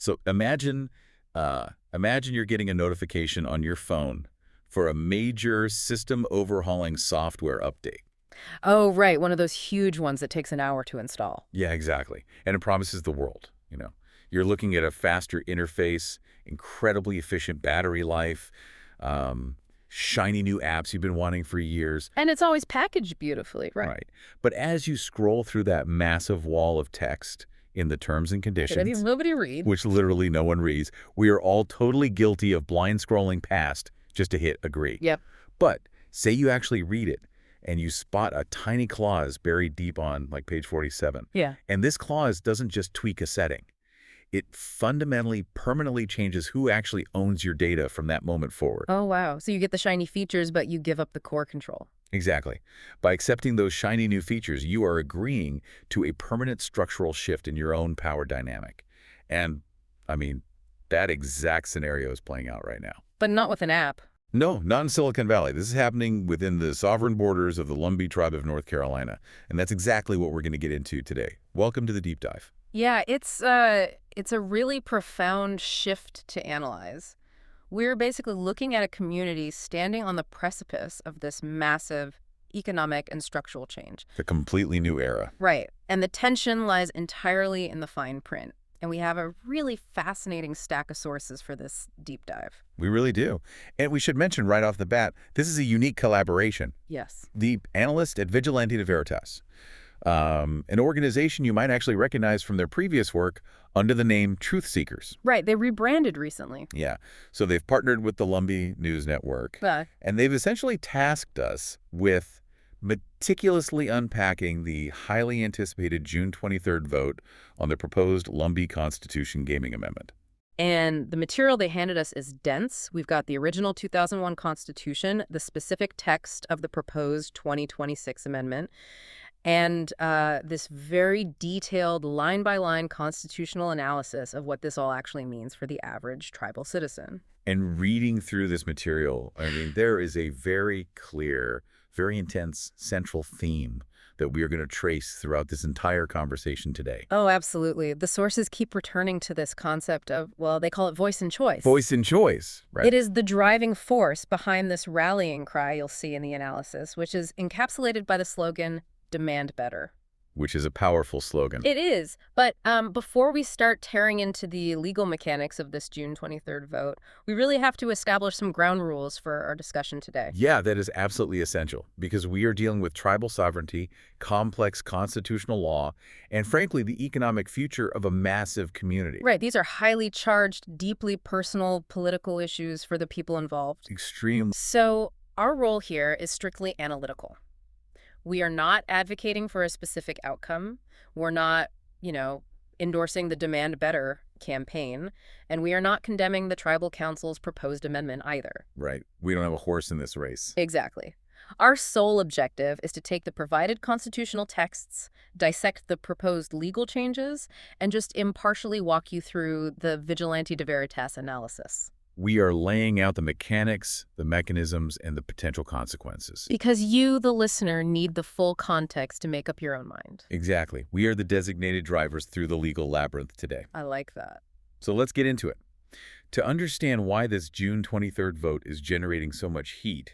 So imagine you're getting a notification on your phone for a major system overhauling software update. Oh, right. One of those huge ones that takes an hour to install. Yeah, exactly. And it promises the world. You're looking at a faster interface, incredibly efficient battery life, shiny new apps you've been wanting for years. And it's always packaged beautifully, right? Right. But as you scroll through that massive wall of text in the terms and conditions, Nobody reads. which literally no one reads, we are all totally guilty of blind scrolling past just to hit agree. Yep. But say you actually read it and you spot a tiny clause buried deep on like page 47. Yeah. And this clause doesn't just tweak a setting. It fundamentally, permanently changes who actually owns your data from that moment forward. Oh, wow. So you get the shiny features, but you give up the core control. Exactly. By accepting those shiny new features, you are agreeing to a permanent structural shift in your own power dynamic. And, I mean, that exact scenario is playing out right now. But not with an app. No, not in Silicon Valley. This is happening within the sovereign borders of the Lumbee Tribe of North Carolina. And that's exactly what we're going to get into today. Welcome to the Deep Dive. Yeah, it's a really profound shift to analyze. We're basically looking at a community standing on the precipice of this massive economic and structural change. It's a completely new era. Right. And the tension lies entirely in the fine print. And we have a really fascinating stack of sources for this deep dive. We really do. And we should mention right off the bat, this is a unique collaboration. Yes. The analyst at Vigilante de Veritas, an organization you might actually recognize from their previous work under the name Truth Seekers. Right. They rebranded recently. Yeah. So they've partnered with the Lumbee News Network, and they've essentially tasked us with meticulously unpacking the highly anticipated June 23rd vote on the proposed Lumbee Constitution Gaming Amendment. And the material they handed us is dense. We've got the original 2001 Constitution, the specific text of the proposed 2026 amendment, and this very detailed line-by-line constitutional analysis of what this all actually means for the average tribal citizen. And reading through this material, I mean, there is a very clear, very intense central theme that we are going to trace throughout this entire conversation today. Oh, absolutely. The sources keep returning to this concept of, well, they call it voice and choice. Voice and choice, right? It is the driving force behind this rallying cry you'll see in the analysis, which is encapsulated by the slogan, "Demand better." Which is a powerful slogan. It is. But before we start tearing into the legal mechanics of this June 23rd vote, we really have to establish some ground rules for our discussion today. Yeah, that is absolutely essential because we are dealing with tribal sovereignty, complex constitutional law, and frankly, the economic future of a massive community. Right. These are highly charged, deeply personal political issues for the people involved. Extreme. So our role here is strictly analytical. We are not advocating for a specific outcome. We're not, endorsing the Demand Better campaign. And we are not condemning the Tribal Council's proposed amendment either. Right. We don't have a horse in this race. Exactly. Our sole objective is to take the provided constitutional texts, dissect the proposed legal changes, and just impartially walk you through the Vigilante de Veritas analysis. We are laying out the mechanics, the mechanisms, and the potential consequences. Because you, the listener, need the full context to make up your own mind. Exactly. We are the designated drivers through the legal labyrinth today. I like that. So let's get into it. To understand why this June 23rd vote is generating so much heat,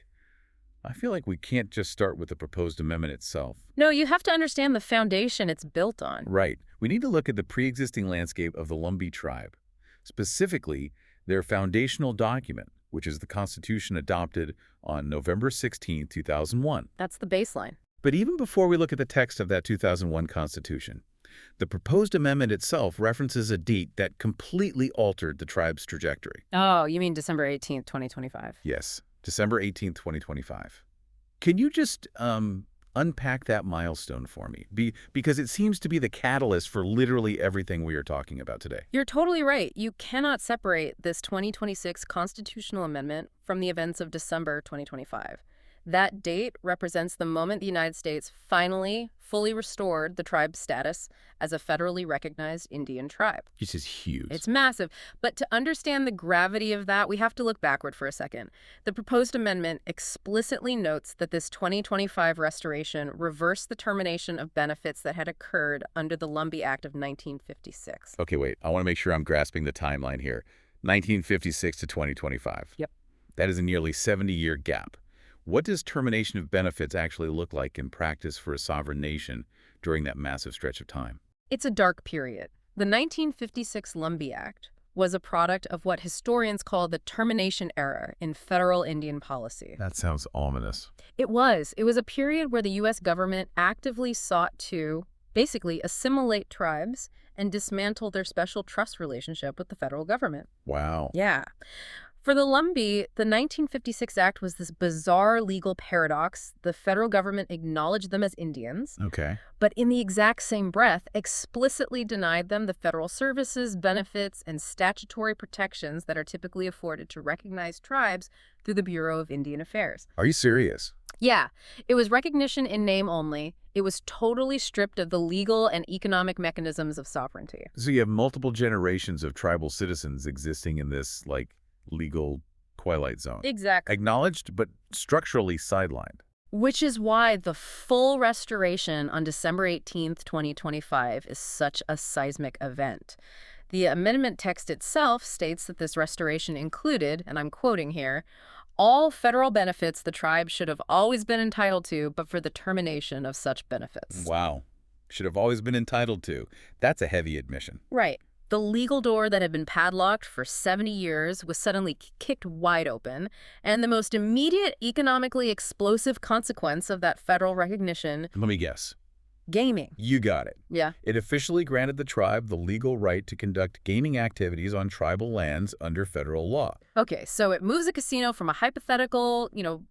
I feel like we can't just start with the proposed amendment itself. No, you have to understand the foundation it's built on. Right. We need to look at the pre-existing landscape of the Lumbee Tribe, specifically their foundational document, which is the Constitution adopted on November 16, 2001. That's the baseline. But even before we look at the text of that 2001 Constitution, the proposed amendment itself references a date that completely altered the tribe's trajectory. Oh, you mean December 18th, 2025? Yes, December 18th, 2025. Can you just unpack that milestone for me? Because it seems to be the catalyst for literally everything we are talking about today. You're totally right. You cannot separate this 2026 constitutional amendment from the events of December 2025. That date represents the moment the United States finally fully restored the tribe's status as a federally recognized Indian tribe. This is huge. It's massive. But to understand the gravity of that, we have to look backward for a second. The proposed amendment explicitly notes that this 2025 restoration reversed the termination of benefits that had occurred under the Lumbee Act of 1956. Okay, wait. I want to make sure I'm grasping the timeline here. 1956 to 2025. Yep. That is a nearly 70-year gap. What does termination of benefits actually look like in practice for a sovereign nation during that massive stretch of time? It's a dark period. The 1956 Lumbee Act was a product of what historians call the termination era in federal Indian policy. That sounds ominous. It was. It was a period where the U.S. government actively sought to basically assimilate tribes and dismantle their special trust relationship with the federal government. Wow. Yeah. For the Lumbee, the 1956 Act was this bizarre legal paradox. The federal government acknowledged them as Indians, Okay. but in the exact same breath, explicitly denied them the federal services, benefits, and statutory protections that are typically afforded to recognized tribes through the Bureau of Indian Affairs. Are you serious? Yeah, it was recognition in name only. It was totally stripped of the legal and economic mechanisms of sovereignty. So you have multiple generations of tribal citizens existing in this, legal twilight zone. Exactly. Acknowledged, but structurally sidelined. Which is why the full restoration on December 18th, 2025 is such a seismic event. The amendment text itself states that this restoration included, and I'm quoting here, all federal benefits the tribe should have always been entitled to, but for the termination of such benefits. Wow. Should have always been entitled to. That's a heavy admission. Right. The legal door that had been padlocked for 70 years was suddenly kicked wide open, and the most immediate economically explosive consequence of that federal recognition... Let me guess. Gaming. You got it. Yeah. It officially granted the tribe the legal right to conduct gaming activities on tribal lands under federal law. Okay, so it moves a casino from a hypothetical,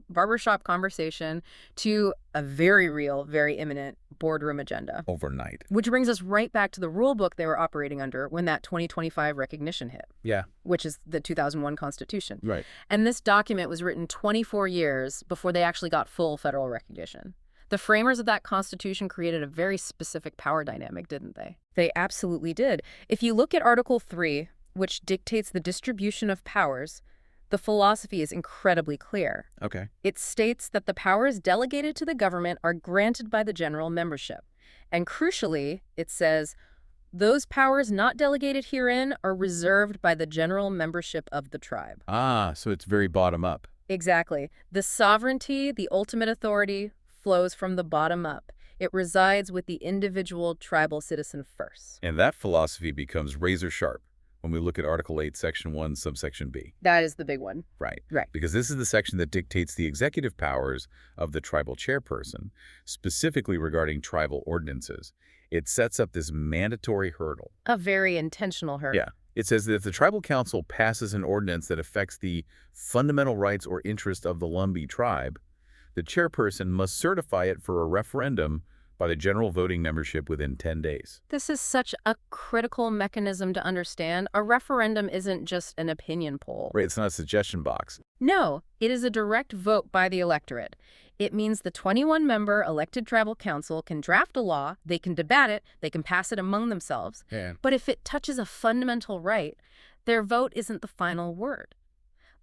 barbershop conversation to a very real, very imminent boardroom agenda. Overnight. Which brings us right back to the rule book they were operating under when that 2025 recognition hit. Yeah. Which is the 2001 Constitution. Right. And this document was written 24 years before they actually got full federal recognition. The framers of that Constitution created a very specific power dynamic, didn't they? They absolutely did. If you look at Article 3, which dictates the distribution of powers, the philosophy is incredibly clear. Okay. It states that the powers delegated to the government are granted by the general membership. And crucially, it says, those powers not delegated herein are reserved by the general membership of the tribe. Ah, so it's very bottom up. Exactly. The sovereignty, the ultimate authority, flows from the bottom up. It resides with the individual tribal citizen first. And that philosophy becomes razor sharp when we look at Article 8, Section 1, subsection B. That is the big one. Right. Right. Because this is the section that dictates the executive powers of the tribal chairperson, specifically regarding tribal ordinances. It sets up this mandatory hurdle. A very intentional hurdle. Yeah. It says that if the tribal council passes an ordinance that affects the fundamental rights or interests of the Lumbee tribe, the chairperson must certify it for a referendum by the general voting membership within 10 days. This is such a critical mechanism to understand. A referendum isn't just an opinion poll. Right, it's not a suggestion box. No, it is a direct vote by the electorate. It means the 21-member elected tribal council can draft a law, they can debate it, they can pass it among themselves. Yeah. But if it touches a fundamental right, their vote isn't the final word.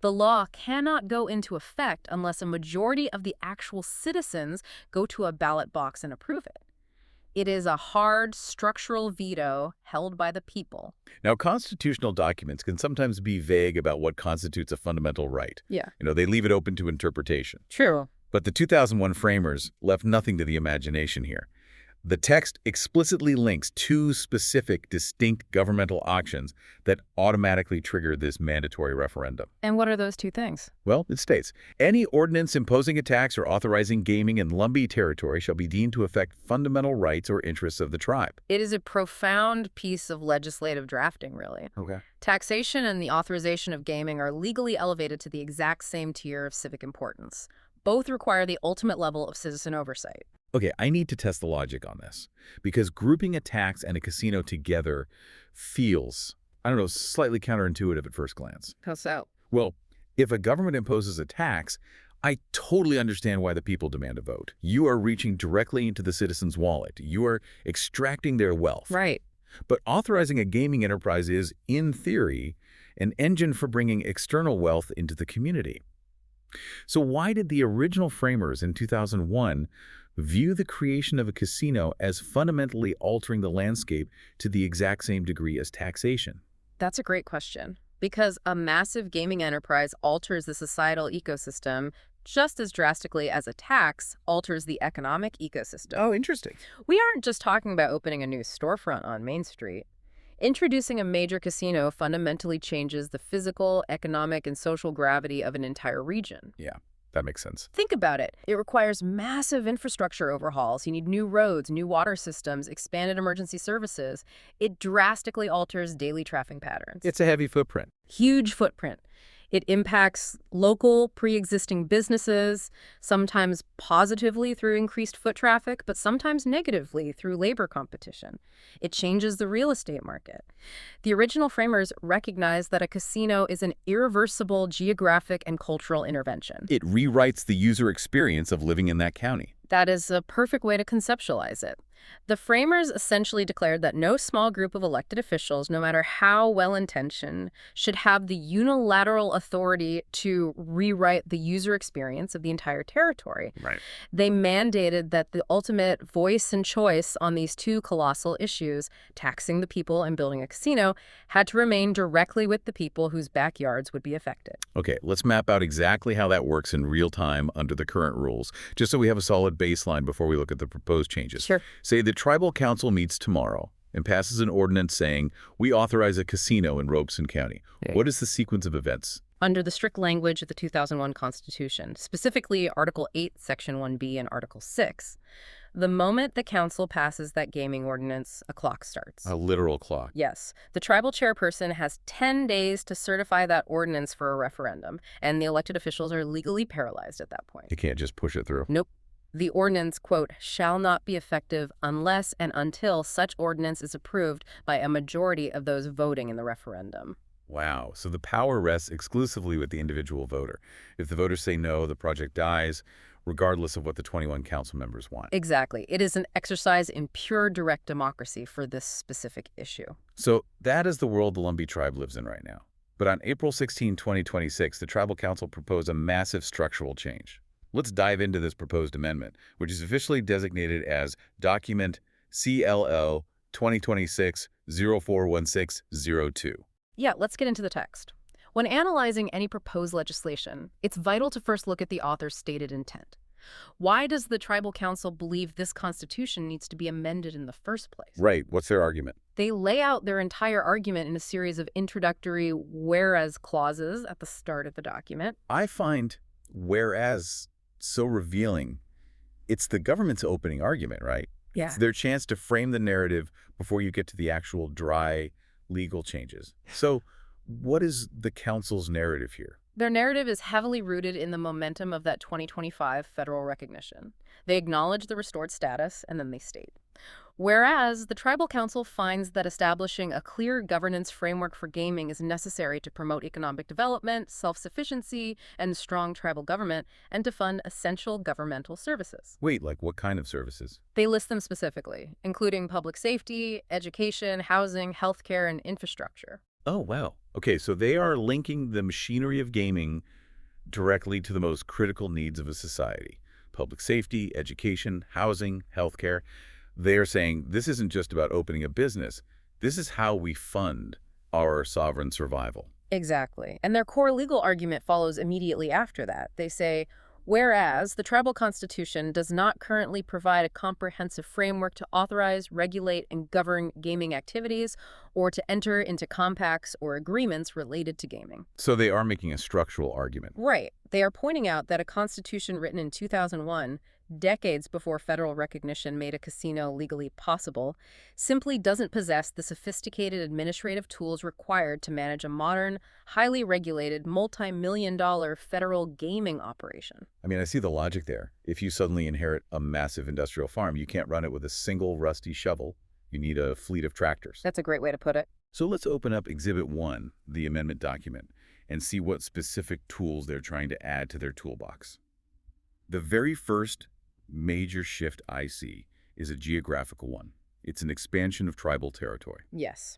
The law cannot go into effect unless a majority of the actual citizens go to a ballot box and approve it. It is a hard structural veto held by the people. Now, constitutional documents can sometimes be vague about what constitutes a fundamental right. Yeah. They leave it open to interpretation. True. But the 2001 framers left nothing to the imagination here. The text explicitly links two specific, distinct governmental actions that automatically trigger this mandatory referendum. And what are those two things? Well, it states, any ordinance imposing a tax or authorizing gaming in Lumbee territory shall be deemed to affect fundamental rights or interests of the tribe. It is a profound piece of legislative drafting, really. Okay. Taxation and the authorization of gaming are legally elevated to the exact same tier of civic importance. Both require the ultimate level of citizen oversight. Okay, I need to test the logic on this, because grouping a tax and a casino together feels, slightly counterintuitive at first glance. How so? Well, if a government imposes a tax, I totally understand why the people demand a vote. You are reaching directly into the citizen's wallet. You are extracting their wealth. Right. But authorizing a gaming enterprise is, in theory, an engine for bringing external wealth into the community. So why did the original framers in 2001 view the creation of a casino as fundamentally altering the landscape to the exact same degree as taxation? That's a great question. Because a massive gaming enterprise alters the societal ecosystem just as drastically as a tax alters the economic ecosystem. Oh, interesting. We aren't just talking about opening a new storefront on Main Street. Introducing a major casino fundamentally changes the physical, economic, and social gravity of an entire region. Yeah, that makes sense. Think about it. It requires massive infrastructure overhauls. You need new roads, new water systems, expanded emergency services. It drastically alters daily traffic patterns. It's a heavy footprint. Huge footprint. It impacts local, pre-existing businesses, sometimes positively through increased foot traffic, but sometimes negatively through labor competition. It changes the real estate market. The original framers recognized that a casino is an irreversible geographic and cultural intervention. It rewrites the user experience of living in that county. That is a perfect way to conceptualize it. The framers essentially declared that no small group of elected officials, no matter how well-intentioned, should have the unilateral authority to rewrite the user experience of the entire territory. Right. They mandated that the ultimate voice and choice on these two colossal issues, taxing the people and building a casino, had to remain directly with the people whose backyards would be affected. Okay, let's map out exactly how that works in real time under the current rules, just so we have a solid baseline before we look at the proposed changes. Sure. Say the tribal council meets tomorrow and passes an ordinance saying, we authorize a casino in Robeson County. Okay. What is the sequence of events? Under the strict language of the 2001 Constitution, specifically Article 8, Section 1B, and Article 6, the moment the council passes that gaming ordinance, a clock starts. A literal clock. Yes. The tribal chairperson has 10 days to certify that ordinance for a referendum, and the elected officials are legally paralyzed at that point. You can't just push it through. Nope. The ordinance, quote, shall not be effective unless and until such ordinance is approved by a majority of those voting in the referendum. Wow. So the power rests exclusively with the individual voter. If the voters say no, the project dies, regardless of what the 21 council members want. Exactly. It is an exercise in pure direct democracy for this specific issue. So that is the world the Lumbee Tribe lives in right now. But on April 16, 2026, the Tribal Council proposed a massive structural change. Let's dive into this proposed amendment, which is officially designated as Document CLL 2026-041602. Yeah, let's get into the text. When analyzing any proposed legislation, it's vital to first look at the author's stated intent. Why does the Tribal Council believe this Constitution needs to be amended in the first place? Right. What's their argument? They lay out their entire argument in a series of introductory whereas clauses at the start of the document. I find whereas so revealing. It's the government's opening argument, right? Yeah. It's their chance to frame the narrative before you get to the actual dry legal changes. So what is the council's narrative here? Their narrative is heavily rooted in the momentum of that 2025 federal recognition. They acknowledge the restored status, and then they state, whereas the Tribal Council finds that establishing a clear governance framework for gaming is necessary to promote economic development, self-sufficiency, and strong tribal government, and to fund essential governmental services. Wait, like what kind of services? They list them specifically, including public safety, education, housing, healthcare, and infrastructure. Oh, wow. Okay, so they are linking the machinery of gaming directly to the most critical needs of a society. Public safety, education, housing, healthcare. They are saying this isn't just about opening a business. This is how we fund our sovereign survival. Exactly. And their core legal argument follows immediately after that. They say, whereas the Tribal Constitution does not currently provide a comprehensive framework to authorize, regulate, and govern gaming activities or to enter into compacts or agreements related to gaming. So they are making a structural argument. Right. They are pointing out that a constitution written in 2001, decades before federal recognition made a casino legally possible, simply doesn't possess the sophisticated administrative tools required to manage a modern, highly regulated, multi-million-dollar federal gaming operation. I mean, I see the logic there. If you suddenly inherit a massive industrial farm, you can't run it with a single rusty shovel. You need a fleet of tractors. That's a great way to put it. So let's open up Exhibit 1, the amendment document, and see what specific tools they're trying to add to their toolbox. The very first major shift I see is a geographical one. It's an expansion of tribal territory. Yes.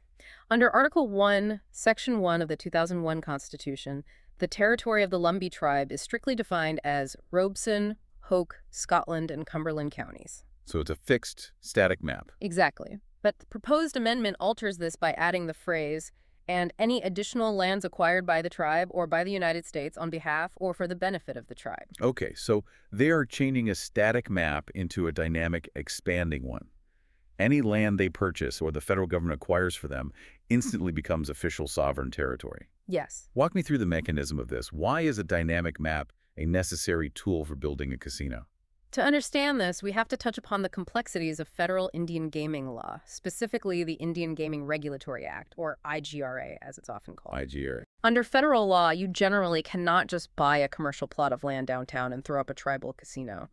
Under Article 1, Section 1 of the 2001 Constitution, the territory of the Lumbee Tribe is strictly defined as Robeson, Hoke, Scotland, and Cumberland counties. So it's a fixed, static map. Exactly. But the proposed amendment alters this by adding the phrase, "and any additional lands acquired by the tribe or by the United States on behalf or for the benefit of the tribe." Okay, so they are changing a static map into a dynamic, expanding one. Any land they purchase or the federal government acquires for them instantly becomes official sovereign territory. Yes. Walk me through the mechanism of this. Why is a dynamic map a necessary tool for building a casino? To understand this, we have to touch upon the complexities of federal Indian gaming law, specifically the Indian Gaming Regulatory Act, or IGRA, as it's often called. IGRA. Under federal law, you generally cannot just buy a commercial plot of land downtown and throw up a tribal casino.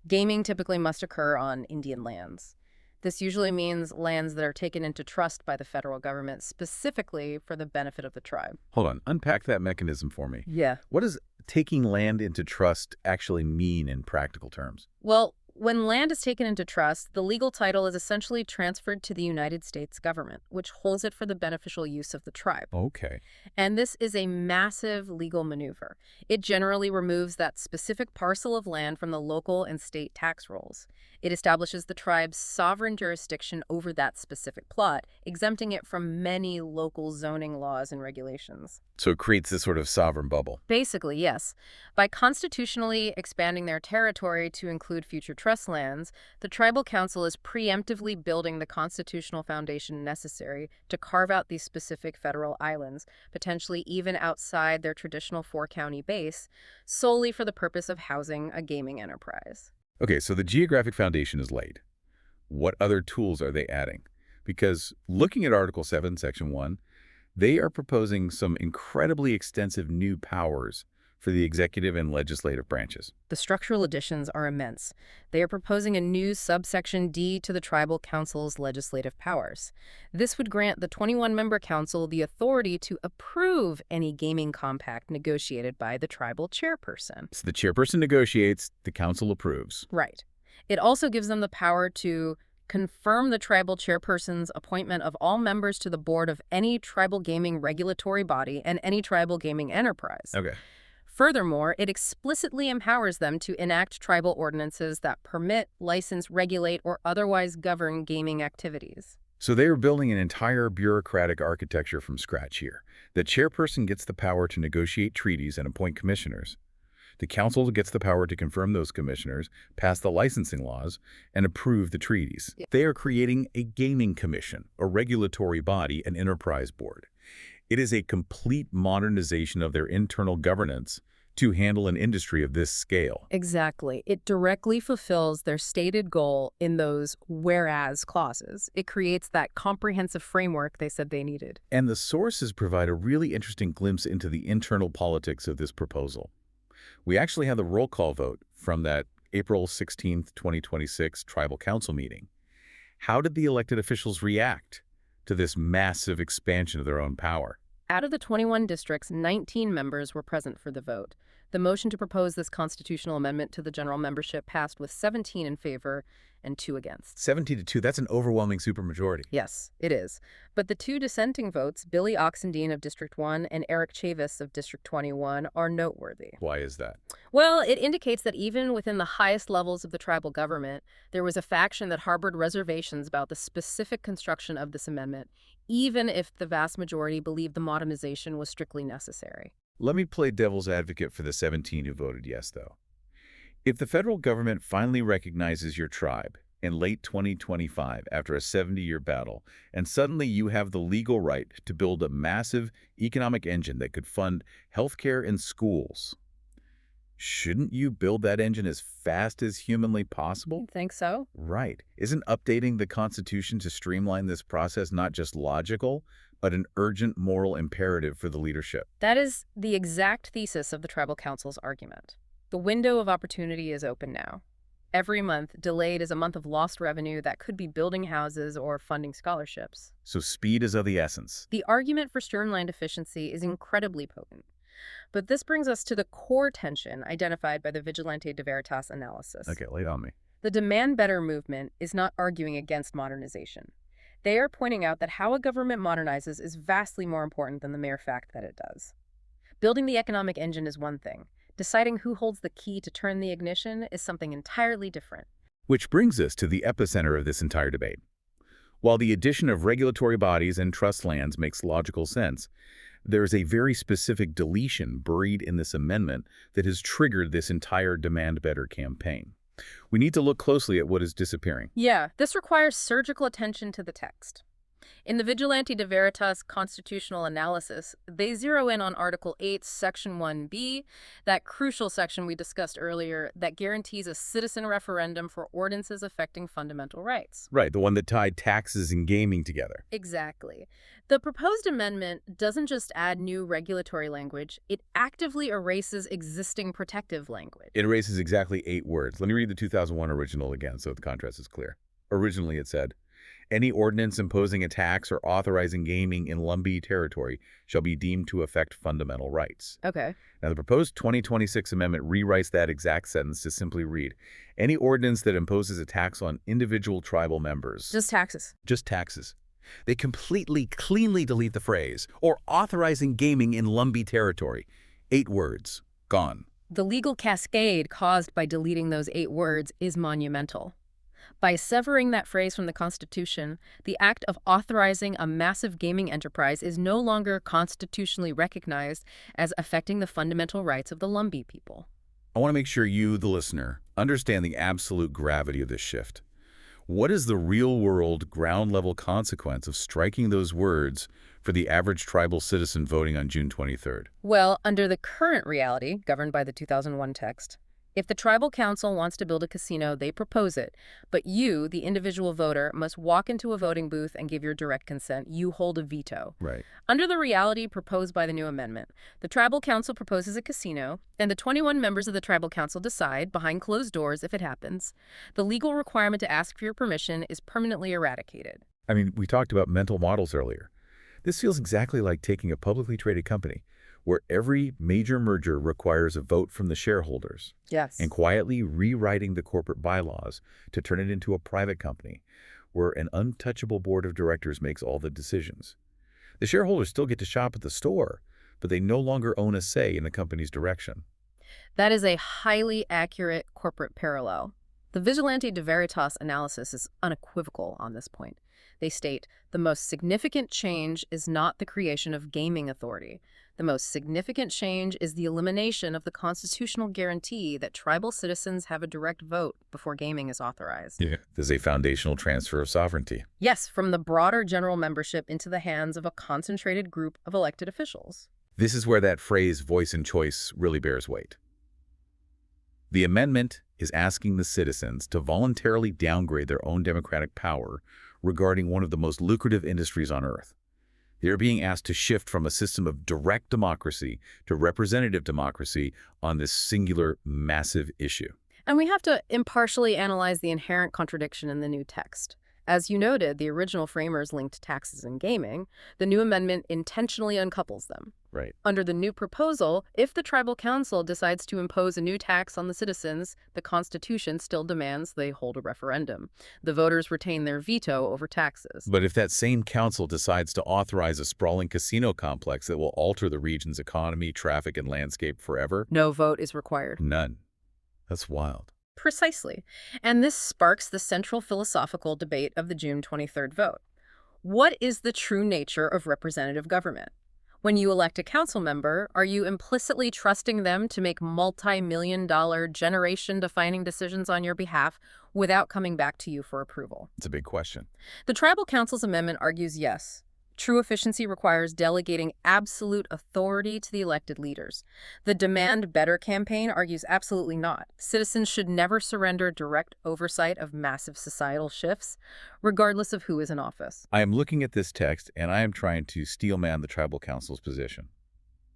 Gaming typically must occur on Indian lands. This usually means lands that are taken into trust by the federal government specifically for the benefit of the tribe. Hold on. Unpack that mechanism for me. Yeah. What does taking land into trust actually mean in practical terms? Well, when land is taken into trust, the legal title is essentially transferred to the United States government, which holds it for the beneficial use of the tribe. Okay. And this is a massive legal maneuver. It generally removes that specific parcel of land from the local and state tax rolls. It establishes the tribe's sovereign jurisdiction over that specific plot, exempting it from many local zoning laws and regulations. So it creates this sort of sovereign bubble. Basically, yes. By constitutionally expanding their territory to include future trust lands, the tribal council is preemptively building the constitutional foundation necessary to carve out these specific federal islands, potentially even outside their traditional four-county base, solely for the purpose of housing a gaming enterprise. Okay, so the geographic foundation is laid. What other tools are they adding? Because looking at Article 7, Section 1, they are proposing some incredibly extensive new powers for the executive and legislative branches. The structural additions are immense. They are proposing a new subsection D to the tribal council's legislative powers. This would grant the 21-member council the authority to approve any gaming compact negotiated by the tribal chairperson. So the chairperson negotiates, the council approves. Right. It also gives them the power to confirm the tribal chairperson's appointment of all members to the board of any tribal gaming regulatory body and any tribal gaming enterprise. Okay. Furthermore, it explicitly empowers them to enact tribal ordinances that permit, license, regulate, or otherwise govern gaming activities. So they are building an entire bureaucratic architecture from scratch here. The chairperson gets the power to negotiate treaties and appoint commissioners. The council gets the power to confirm those commissioners, pass the licensing laws, and approve the treaties. Yeah. They are creating a gaming commission, a regulatory body, an enterprise board. It is a complete modernization of their internal governance to handle an industry of this scale. Exactly. It directly fulfills their stated goal in those whereas clauses. It creates that comprehensive framework they said they needed. And the sources provide a really interesting glimpse into the internal politics of this proposal. We actually have the roll call vote from that April 16th, 2026 Tribal Council meeting. How did the elected officials react to this massive expansion of their own power? Out of the 21 districts, 19 members were present for the vote. The motion to propose this constitutional amendment to the general membership passed with 17 in favor and 2 against. 17-2, that's an overwhelming supermajority. Yes, it is. But the 2 dissenting votes, Billy Oxendine of District 1 and Eric Chavis of District 21, are noteworthy. Why is that? Well, it indicates that even within the highest levels of the tribal government, there was a faction that harbored reservations about the specific construction of this amendment, even if the vast majority believed the modernization was strictly necessary. Let me play devil's advocate for the 17 who voted yes, though. If the federal government finally recognizes your tribe in late 2025 after a 70-year battle, and suddenly you have the legal right to build a massive economic engine that could fund healthcare and schools, shouldn't you build that engine as fast as humanly possible? You think so? Right. Isn't updating the Constitution to streamline this process not just logical, but an urgent moral imperative for the leadership? That is the exact thesis of the Tribal Council's argument. The window of opportunity is open now. Every month, delayed is a month of lost revenue that could be building houses or funding scholarships. So speed is of the essence. The argument for streamlined efficiency is incredibly potent. But this brings us to the core tension identified by the Vigilante de Veritas analysis. Okay, lay it on me. The Demand Better movement is not arguing against modernization. They are pointing out that how a government modernizes is vastly more important than the mere fact that it does. Building the economic engine is one thing. Deciding who holds the key to turn the ignition is something entirely different. Which brings us to the epicenter of this entire debate. While the addition of regulatory bodies and trust lands makes logical sense, there is a very specific deletion buried in this amendment that has triggered this entire Demand Better campaign. We need to look closely at what is disappearing. Yeah, this requires surgical attention to the text. In the Vigilante de Veritas constitutional analysis, they zero in on Article 8, Section 1B, that crucial section we discussed earlier that guarantees a citizen referendum for ordinances affecting fundamental rights. Right, the one that tied taxes and gaming together. Exactly. The proposed amendment doesn't just add new regulatory language, it actively erases existing protective language. It erases exactly 8 words. Let me read the 2001 original again so the contrast is clear. Originally it said, "Any ordinance imposing a tax or authorizing gaming in Lumbee territory shall be deemed to affect fundamental rights." Okay. Now, the proposed 2026 amendment rewrites that exact sentence to simply read, "Any ordinance that imposes a tax on individual tribal members." Just taxes. Just taxes. They completely, cleanly delete the phrase, "or authorizing gaming in Lumbee territory." 8 words. Gone. The legal cascade caused by deleting those 8 words is monumental. By severing that phrase from the Constitution, the act of authorizing a massive gaming enterprise is no longer constitutionally recognized as affecting the fundamental rights of the Lumbee people. I want to make sure you, the listener, understand the absolute gravity of this shift. What is the real-world, ground-level consequence of striking those words for the average tribal citizen voting on June 23rd? Well, under the current reality, governed by the 2001 text, if the tribal council wants to build a casino, they propose it. But you, the individual voter, must walk into a voting booth and give your direct consent. You hold a veto. Right. Under the reality proposed by the new amendment, the tribal council proposes a casino, and the 21 members of the tribal council decide, behind closed doors if it happens. The legal requirement to ask for your permission is permanently eradicated. I mean, we talked about mental models earlier. This feels exactly like taking a publicly traded company, where every major merger requires a vote from the shareholders. Yes. And quietly rewriting the corporate bylaws to turn it into a private company, where an untouchable board of directors makes all the decisions. The shareholders still get to shop at the store, but they no longer own a say in the company's direction. That is a highly accurate corporate parallel. The Vigilante de Veritas analysis is unequivocal on this point. They state, the most significant change is not the creation of gaming authority. The most significant change is the elimination of the constitutional guarantee that tribal citizens have a direct vote before gaming is authorized. Yeah. There's a foundational transfer of sovereignty. Yes, from the broader general membership into the hands of a concentrated group of elected officials. This is where that phrase, voice and choice, really bears weight. The amendment is asking the citizens to voluntarily downgrade their own democratic power regarding one of the most lucrative industries on earth. They are being asked to shift from a system of direct democracy to representative democracy on this singular, massive issue. And we have to impartially analyze the inherent contradiction in the new text. As you noted, the original framers linked taxes and gaming. The new amendment intentionally uncouples them. Right. Under the new proposal, if the tribal council decides to impose a new tax on the citizens, the Constitution still demands they hold a referendum. The voters retain their veto over taxes. But if that same council decides to authorize a sprawling casino complex that will alter the region's economy, traffic, and landscape forever, no vote is required. None. That's wild. Precisely. And this sparks the central philosophical debate of the June 23rd vote. What is the true nature of representative government? When you elect a council member, are you implicitly trusting them to make multi-million-dollar, generation-defining decisions on your behalf without coming back to you for approval? It's a big question. The Tribal Council's amendment argues yes. True efficiency requires delegating absolute authority to the elected leaders. The Demand Better campaign argues absolutely not. Citizens should never surrender direct oversight of massive societal shifts, regardless of who is in office. I am looking at this text, and I am trying to steelman the Tribal Council's position.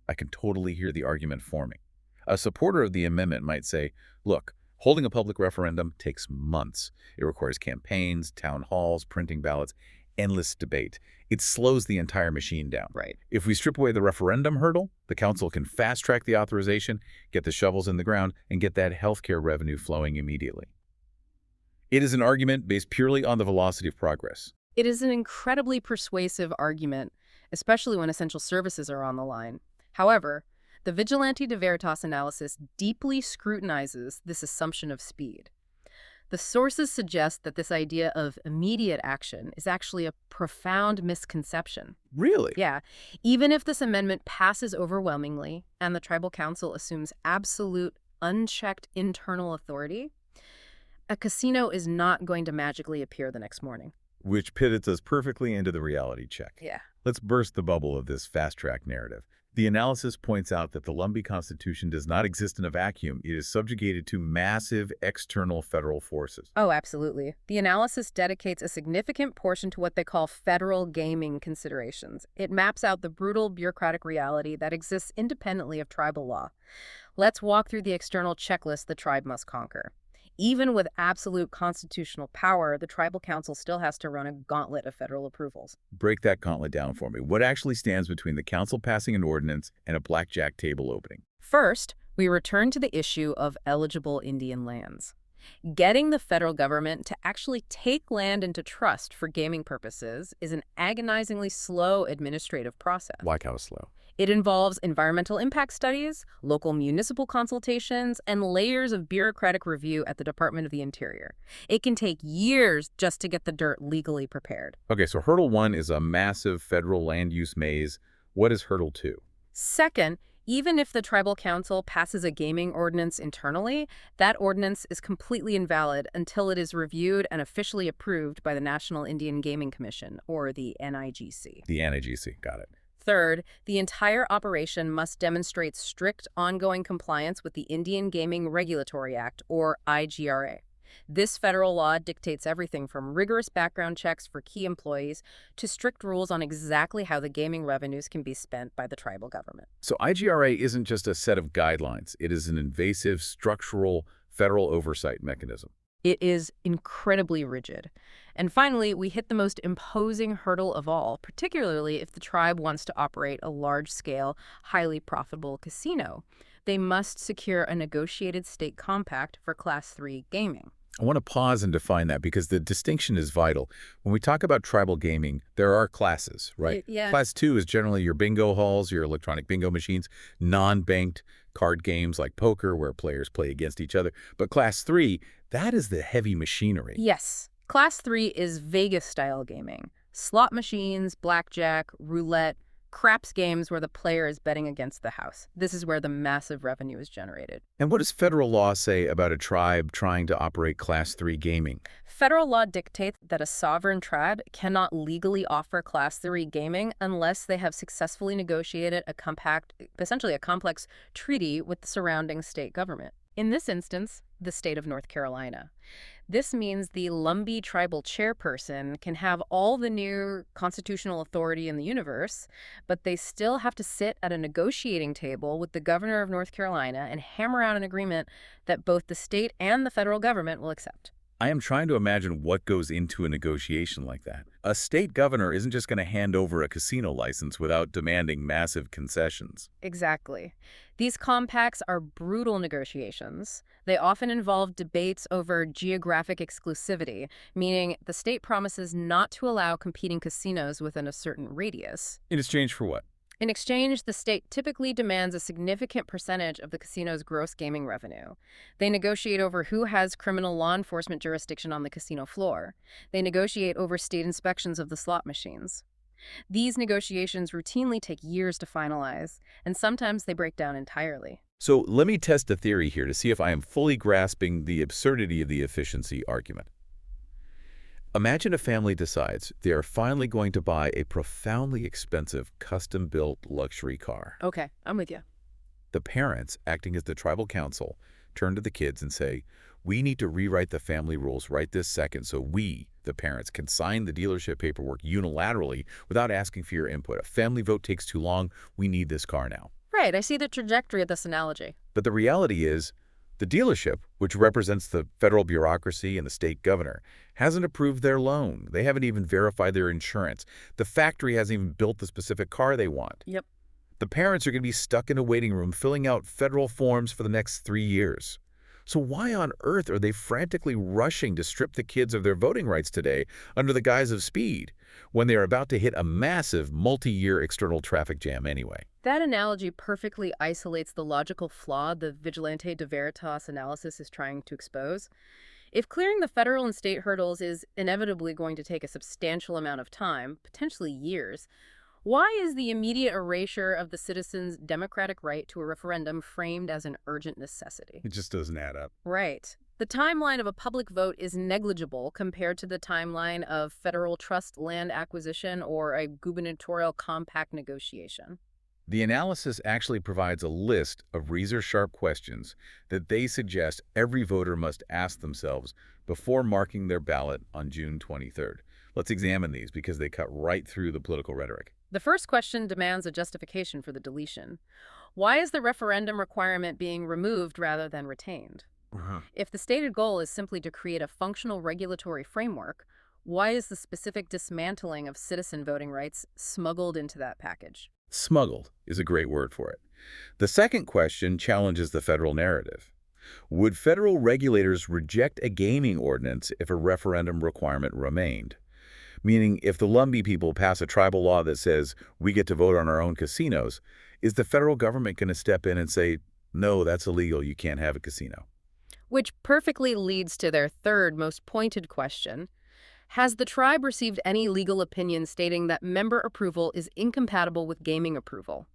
I can totally hear the argument forming. A supporter of the amendment might say, look, holding a public referendum takes months. It requires campaigns, town halls, printing ballots, endless debate. It slows the entire machine down. Right. If we strip away the referendum hurdle, the council can fast-track the authorization, get the shovels in the ground, and get that healthcare revenue flowing immediately. It is an argument based purely on the velocity of progress. It is an incredibly persuasive argument, especially when essential services are on the line. However, the Vigilante de Veritas analysis deeply scrutinizes this assumption of speed. The sources suggest that this idea of immediate action is actually a profound misconception. Really? Yeah. Even if this amendment passes overwhelmingly and the tribal council assumes absolute, unchecked internal authority, a casino is not going to magically appear the next morning. Which pivots us perfectly into the reality check. Yeah. Let's burst the bubble of this fast-track narrative. The analysis points out that the Lumbee Constitution does not exist in a vacuum. It is subjugated to massive external federal forces. Oh, absolutely. The analysis dedicates a significant portion to what they call federal gaming considerations. It maps out the brutal bureaucratic reality that exists independently of tribal law. Let's walk through the external checklist the tribe must conquer. Even with absolute constitutional power, the tribal council still has to run a gauntlet of federal approvals. Break that gauntlet down for me. What actually stands between the council passing an ordinance and a blackjack table opening? First, we return to the issue of eligible Indian lands. Getting the federal government to actually take land into trust for gaming purposes is an agonizingly slow administrative process. Like how slow? It involves environmental impact studies, local municipal consultations, and layers of bureaucratic review at the Department of the Interior. It can take years just to get the dirt legally prepared. Okay, so hurdle 1 is a massive federal land use maze. What is hurdle 2? Second, even if the tribal council passes a gaming ordinance internally, that ordinance is completely invalid until it is reviewed and officially approved by the National Indian Gaming Commission, or the NIGC. The NIGC, got it. Third, the entire operation must demonstrate strict ongoing compliance with the Indian Gaming Regulatory Act, or IGRA. This federal law dictates everything from rigorous background checks for key employees to strict rules on exactly how the gaming revenues can be spent by the tribal government. So IGRA isn't just a set of guidelines. It is an invasive, structural, federal oversight mechanism. It is incredibly rigid. And finally, we hit the most imposing hurdle of all, particularly if the tribe wants to operate a large-scale, highly profitable casino. They must secure a negotiated state compact for Class 3 gaming. I want to pause and define that because the distinction is vital. When we talk about tribal gaming, there are classes, right? Yeah. Class 2 is generally your bingo halls, your electronic bingo machines, non-banked card games like poker where players play against each other. But Class 3, that is the heavy machinery. Yes. Class 3 is Vegas-style gaming. Slot machines, blackjack, roulette, craps games where the player is betting against the house. This is where the massive revenue is generated. And what does federal law say about a tribe trying to operate Class 3 gaming? Federal law dictates that a sovereign tribe cannot legally offer Class 3 gaming unless they have successfully negotiated a compact, essentially a complex treaty with the surrounding state government. In this instance, the state of North Carolina. This means the Lumbee tribal chairperson can have all the new constitutional authority in the universe, but they still have to sit at a negotiating table with the governor of North Carolina and hammer out an agreement that both the state and the federal government will accept. I am trying to imagine what goes into a negotiation like that. A state governor isn't just going to hand over a casino license without demanding massive concessions. Exactly. These compacts are brutal negotiations. They often involve debates over geographic exclusivity, meaning the state promises not to allow competing casinos within a certain radius. In exchange for what? In exchange, the state typically demands a significant percentage of the casino's gross gaming revenue. They negotiate over who has criminal law enforcement jurisdiction on the casino floor. They negotiate over state inspections of the slot machines. These negotiations routinely take years to finalize, and sometimes they break down entirely. So let me test a theory here to see if I am fully grasping the absurdity of the efficiency argument. Imagine a family decides they are finally going to buy a profoundly expensive, custom-built luxury car. Okay, I'm with you. The parents, acting as the tribal council, turn to the kids and say, we need to rewrite the family rules right this second so we, the parents, can sign the dealership paperwork unilaterally without asking for your input. A family vote takes too long. We need this car now. Right, I see the trajectory of this analogy. But the reality is, The dealership, which represents the federal bureaucracy and the state governor, hasn't approved their loan. They haven't even verified their insurance. The factory hasn't even built the specific car they want. Yep. The parents are going to be stuck in a waiting room filling out federal forms for the next 3 years. So why on earth are they frantically rushing to strip the kids of their voting rights today under the guise of speed, when they are about to hit a massive multi-year external traffic jam anyway? That analogy perfectly isolates the logical flaw the Vigilante de Veritas analysis is trying to expose. If clearing the federal and state hurdles is inevitably going to take a substantial amount of time, potentially years, why is the immediate erasure of the citizens' democratic right to a referendum framed as an urgent necessity? It just doesn't add up. Right. The timeline of a public vote is negligible compared to the timeline of federal trust land acquisition or a gubernatorial compact negotiation. The analysis actually provides a list of razor-sharp questions that they suggest every voter must ask themselves before marking their ballot on June 23rd. Let's examine these because they cut right through the political rhetoric. The first question demands a justification for the deletion. Why is the referendum requirement being removed rather than retained? If the stated goal is simply to create a functional regulatory framework, why is the specific dismantling of citizen voting rights smuggled into that package? Smuggled is a great word for it. The second question challenges the federal narrative. Would federal regulators reject a gaming ordinance if a referendum requirement remained? Meaning, if the Lumbee people pass a tribal law that says we get to vote on our own casinos, is the federal government going to step in and say, no, that's illegal, you can't have a casino? Which perfectly leads to their third most pointed question. Has the tribe received any legal opinion stating that member approval is incompatible with gaming approval?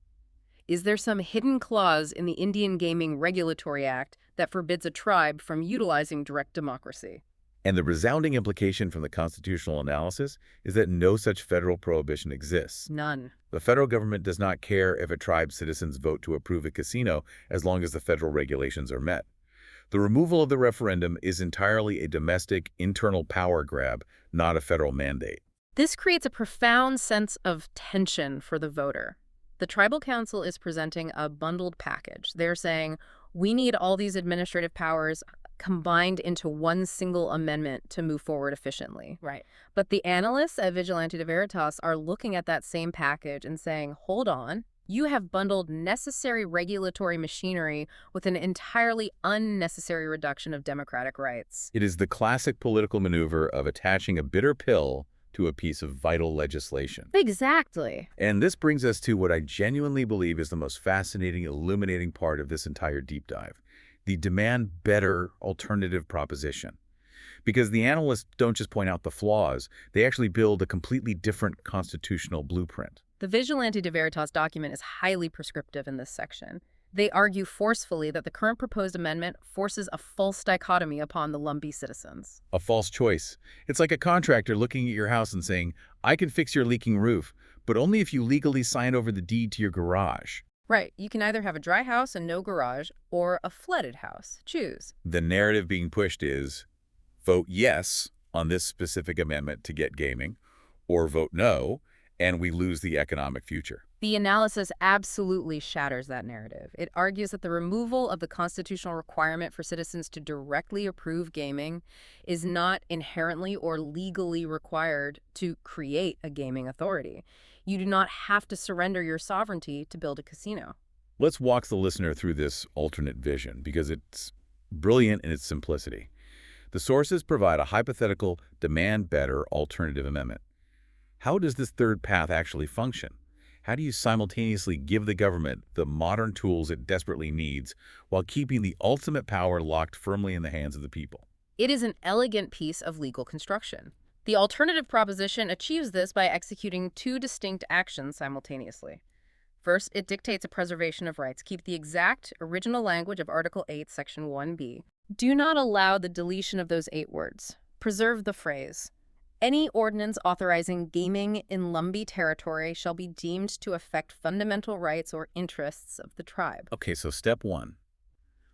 Is there some hidden clause in the Indian Gaming Regulatory Act that forbids a tribe from utilizing direct democracy? And the resounding implication from the constitutional analysis is that no such federal prohibition exists. None. The federal government does not care if a tribe's citizens vote to approve a casino as long as the federal regulations are met. The removal of the referendum is entirely a domestic, internal power grab, not a federal mandate. This creates a profound sense of tension for the voter. The tribal council is presenting a bundled package. They're saying, we need all these administrative powers combined into one single amendment to move forward efficiently. Right. But the analysts at Vigilante de Veritas are looking at that same package and saying, hold on, you have bundled necessary regulatory machinery with an entirely unnecessary reduction of democratic rights. It is the classic political maneuver of attaching a bitter pill to a piece of vital legislation. Exactly. And this brings us to what I genuinely believe is the most fascinating, illuminating part of this entire deep dive. The demand better alternative proposition. Because the analysts don't just point out the flaws, they actually build a completely different constitutional blueprint. The Vigilante de Veritas document is highly prescriptive in this section. They argue forcefully that the current proposed amendment forces a false dichotomy upon the Lumbee citizens. A false choice. It's like a contractor looking at your house and saying, I can fix your leaking roof, but only if you legally sign over the deed to your garage. Right. You can either have a dry house and no garage, or a flooded house. Choose. The narrative being pushed is, vote yes on this specific amendment to get gaming, or vote no, and we lose the economic future. The analysis absolutely shatters that narrative. It argues that the removal of the constitutional requirement for citizens to directly approve gaming is not inherently or legally required to create a gaming authority. You do not have to surrender your sovereignty to build a casino. Let's walk the listener through this alternate vision because it's brilliant in its simplicity. The sources provide a hypothetical demand-better alternative amendment. How does this third path actually function? How do you simultaneously give the government the modern tools it desperately needs while keeping the ultimate power locked firmly in the hands of the people? It is an elegant piece of legal construction. The alternative proposition achieves this by executing two distinct actions simultaneously. First, it dictates a preservation of rights. Keep the exact original language of Article 8, Section 1B. Do not allow the deletion of those 8 words. Preserve the phrase. Any ordinance authorizing gaming in Lumbee territory shall be deemed to affect fundamental rights or interests of the tribe. Okay, so step 1.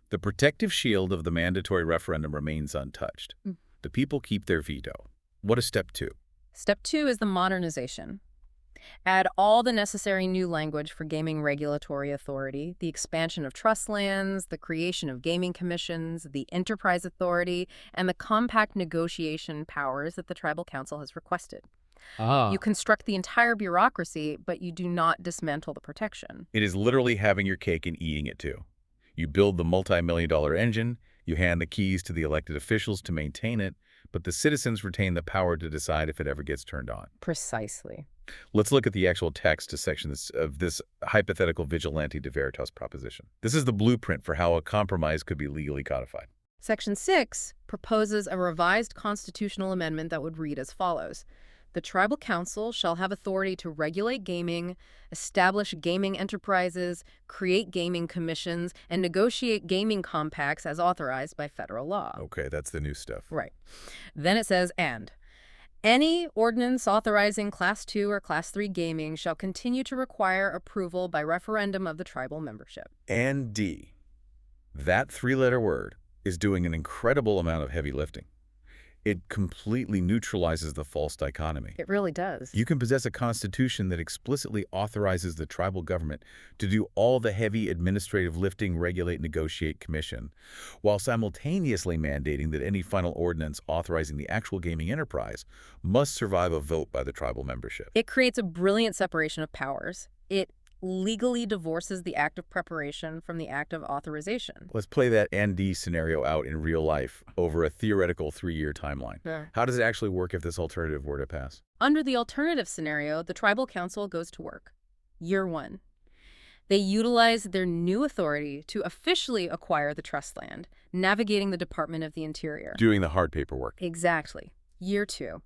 The protective shield of the mandatory referendum remains untouched. The people keep their veto. What is step 2? Step 2 is the modernization. Add all the necessary new language for gaming regulatory authority, the expansion of trust lands, the creation of gaming commissions, the enterprise authority, and the compact negotiation powers that the Tribal Council has requested. You Ah. construct the entire bureaucracy, but you do not dismantle the protection. It is literally having your cake and eating it too. You build the multi-million-dollar engine, you hand the keys to the elected officials to maintain it, but the citizens retain the power to decide if it ever gets turned on. Precisely. Let's look at the actual text to sections of this hypothetical Vigilante de Veritas proposition. This is the blueprint for how a compromise could be legally codified. Section 6 proposes a revised constitutional amendment that would read as follows. The Tribal Council shall have authority to regulate gaming, establish gaming enterprises, create gaming commissions, and negotiate gaming compacts as authorized by federal law. Okay, that's the new stuff. Right. Then it says, and any ordinance authorizing Class 2 or Class 3 gaming shall continue to require approval by referendum of the tribal membership. And D. That three-letter word is doing an incredible amount of heavy lifting. It completely neutralizes the false dichotomy. It really does. You can possess a constitution that explicitly authorizes the tribal government to do all the heavy administrative lifting, regulate, negotiate, commission, while simultaneously mandating that any final ordinance authorizing the actual gaming enterprise must survive a vote by the tribal membership. It creates a brilliant separation of powers. It legally divorces the act of preparation from the act of authorization. Let's play that ND scenario out in real life over a theoretical 3-year timeline. Yeah. How does it actually work if this alternative were to pass? Under the alternative scenario, the Tribal Council goes to work. Year 1. They utilize their new authority to officially acquire the trust land, navigating the Department of the Interior. Doing the hard paperwork. Exactly. Year 2.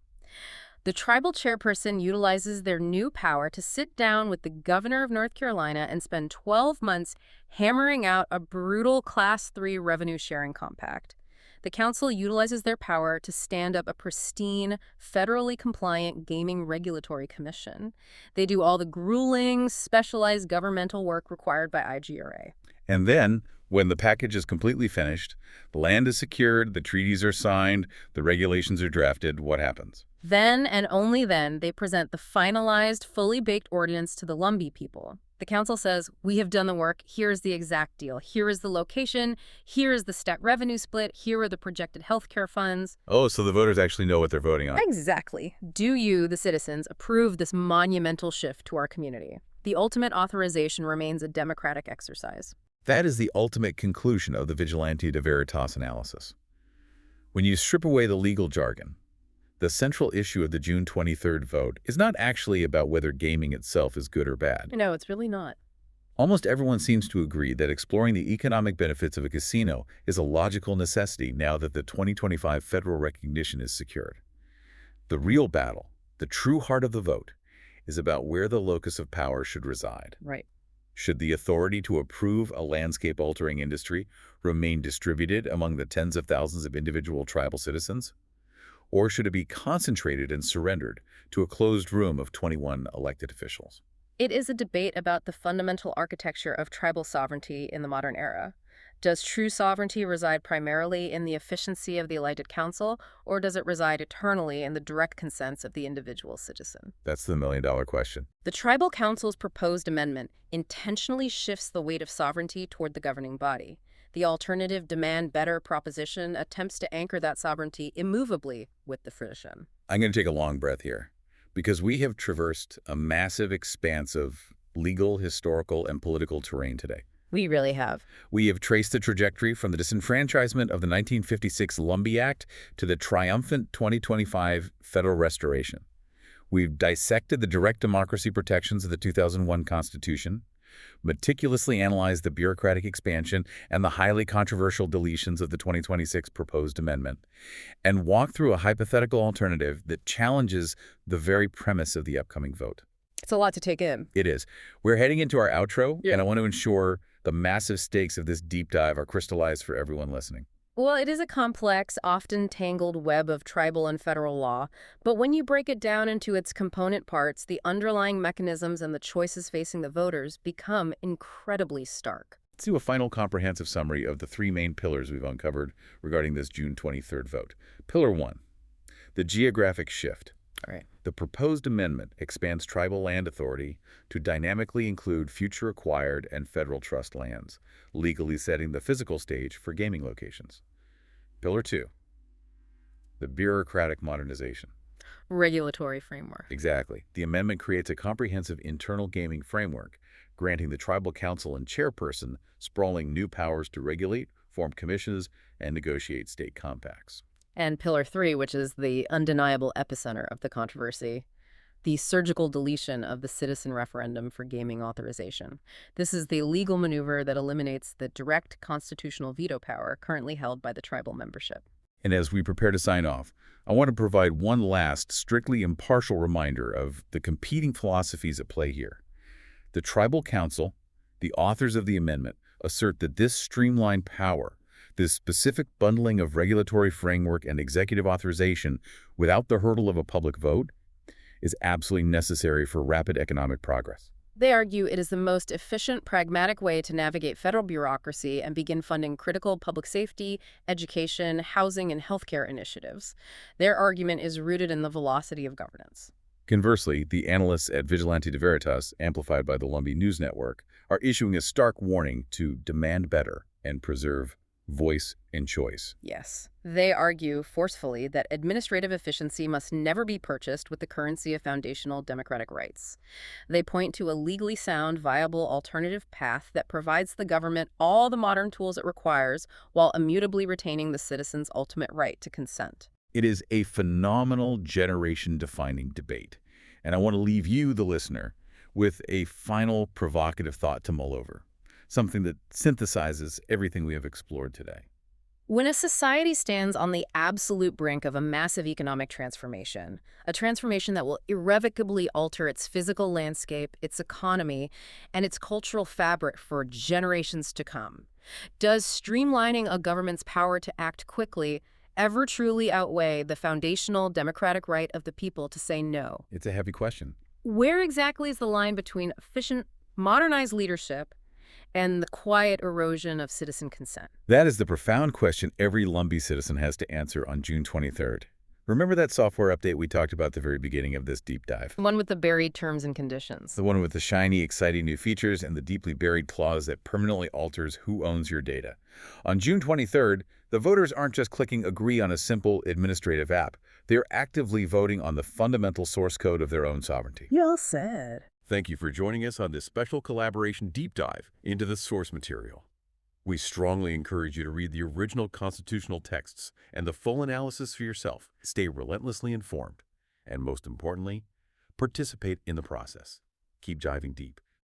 The tribal chairperson utilizes their new power to sit down with the governor of North Carolina and spend 12 months hammering out a brutal Class 3 revenue-sharing compact. The council utilizes their power to stand up a pristine, federally compliant gaming regulatory commission. They do all the grueling, specialized governmental work required by IGRA. And then, when the package is completely finished, the land is secured, the treaties are signed, the regulations are drafted, what happens? Then, and only then, they present the finalized, fully baked ordinance to the Lumbee people. The council says, we have done the work, here's the exact deal, here is the location, here is the stat revenue split, here are the projected healthcare funds. Oh, so the voters actually know what they're voting on. Exactly. Do you, the citizens, approve this monumental shift to our community? The ultimate authorization remains a democratic exercise. That is the ultimate conclusion of the Vigilante de Veritas analysis. When you strip away the legal jargon, the central issue of the June 23rd vote is not actually about whether gaming itself is good or bad. No, it's really not. Almost everyone seems to agree that exploring the economic benefits of a casino is a logical necessity now that the 2025 federal recognition is secured. The real battle, the true heart of the vote, is about where the locus of power should reside. Right. Should the authority to approve a landscape-altering industry remain distributed among the tens of thousands of individual tribal citizens? Or should it be concentrated and surrendered to a closed room of 21 elected officials? It is a debate about the fundamental architecture of tribal sovereignty in the modern era. Does true sovereignty reside primarily in the efficiency of the elected council, or does it reside eternally in the direct consents of the individual citizen? That's the million-dollar question. The Tribal Council's proposed amendment intentionally shifts the weight of sovereignty toward the governing body. The alternative demand better proposition attempts to anchor that sovereignty immovably with the tradition. I'm going to take a long breath here, because we have traversed a massive expanse of legal, historical, and political terrain today. We really have. We have traced the trajectory from the disenfranchisement of the 1956 Lumbee Act to the triumphant 2025 federal restoration. We've dissected the direct democracy protections of the 2001 Constitution, meticulously analyzed the bureaucratic expansion and the highly controversial deletions of the 2026 proposed amendment, and walked through a hypothetical alternative that challenges the very premise of the upcoming vote. It's a lot to take in. It is. We're heading into our outro, and I want to ensure the massive stakes of this deep dive are crystallized for everyone listening. Well, it is a complex, often tangled web of tribal and federal law, but when you break it down into its component parts, the underlying mechanisms and the choices facing the voters become incredibly stark. Let's do a final comprehensive summary of the three main pillars we've uncovered regarding this June 23rd vote. Pillar 1, the geographic shift. Right. The proposed amendment expands tribal land authority to dynamically include future acquired and federal trust lands, legally setting the physical stage for gaming locations. Pillar 2, the bureaucratic modernization. Regulatory framework. Exactly. The amendment creates a comprehensive internal gaming framework, granting the tribal council and chairperson sprawling new powers to regulate, form commissions, and negotiate state compacts. And Pillar 3, which is the undeniable epicenter of the controversy, the surgical deletion of the citizen referendum for gaming authorization. This is the legal maneuver that eliminates the direct constitutional veto power currently held by the tribal membership. And as we prepare to sign off, I want to provide one last, strictly impartial reminder of the competing philosophies at play here. The Tribal Council, the authors of the amendment, assert that this streamlined power, this specific bundling of regulatory framework and executive authorization without the hurdle of a public vote, is absolutely necessary for rapid economic progress. They argue it is the most efficient, pragmatic way to navigate federal bureaucracy and begin funding critical public safety, education, housing, and healthcare initiatives. Their argument is rooted in the velocity of governance. Conversely, the analysts at Vigilante de Veritas, amplified by the Lumbee News Network, are issuing a stark warning to demand better and preserve voice and choice. Yes. They argue forcefully that administrative efficiency must never be purchased with the currency of foundational democratic rights. They point to a legally sound, viable alternative path that provides the government all the modern tools it requires while immutably retaining the citizen's ultimate right to consent. It is a phenomenal generation-defining debate, and I want to leave you, the listener, with a final provocative thought to mull over, something that synthesizes everything we have explored today. When a society stands on the absolute brink of a massive economic transformation, a transformation that will irrevocably alter its physical landscape, its economy, and its cultural fabric for generations to come, does streamlining a government's power to act quickly ever truly outweigh the foundational democratic right of the people to say no? It's a heavy question. Where exactly is the line between efficient, modernized leadership and the quiet erosion of citizen consent? That is the profound question every Lumbee citizen has to answer on June 23rd. Remember that software update we talked about at the very beginning of this deep dive? The one with the buried terms and conditions. The one with the shiny, exciting new features and the deeply buried clause that permanently alters who owns your data. On June 23rd, the voters aren't just clicking agree on a simple administrative app. They are actively voting on the fundamental source code of their own sovereignty. Y'all said. Thank you for joining us on this special collaboration deep dive into the source material. We strongly encourage you to read the original constitutional texts and the full analysis for yourself. Stay relentlessly informed, and most importantly, participate in the process. Keep diving deep.